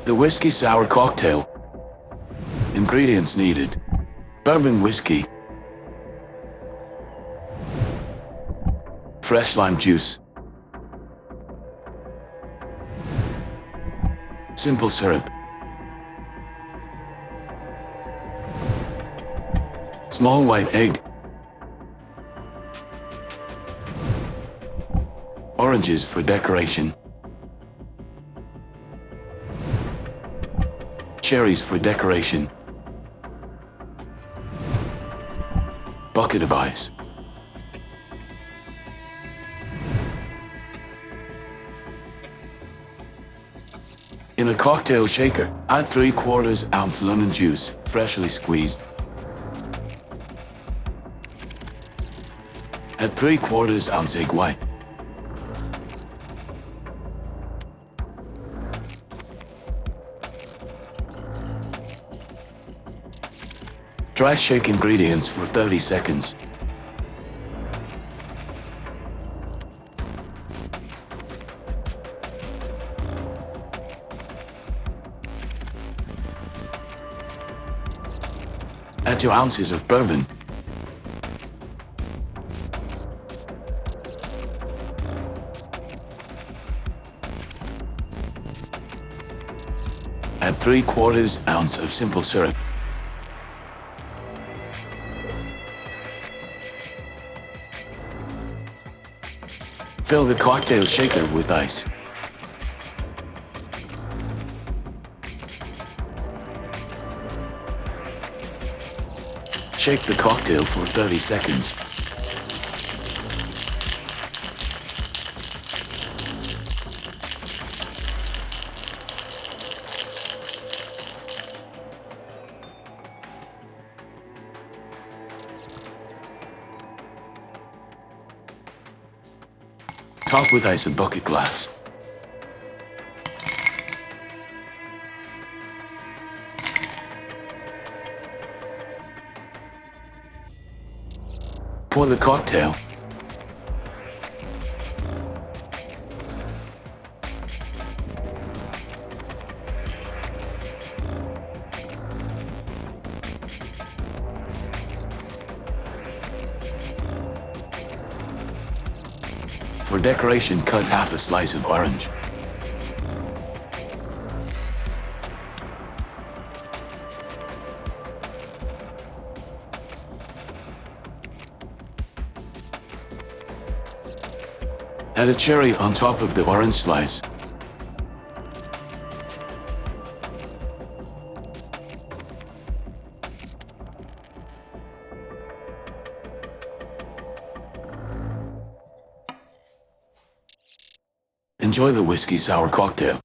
The whiskey sour cocktail. Ingredients needed: bourbon whiskey, fresh lime juice, simple syrup, small white egg, oranges for decoration, cherries for decoration, bucket of ice. In a cocktail shaker, add 3/4 ounce lemon juice, freshly squeezed. Add 3/4 ounce egg white. Dry shake ingredients for 30 seconds. Add 2 ounces of bourbon. Add 3/4 ounce of simple syrup. Fill the cocktail shaker with ice. Shake the cocktail for 30 seconds. Top with ice and bucket glass. Pour the cocktail. For decoration, cut half a slice of orange. Add a cherry on top of the orange slice. Enjoy the whiskey sour cocktail.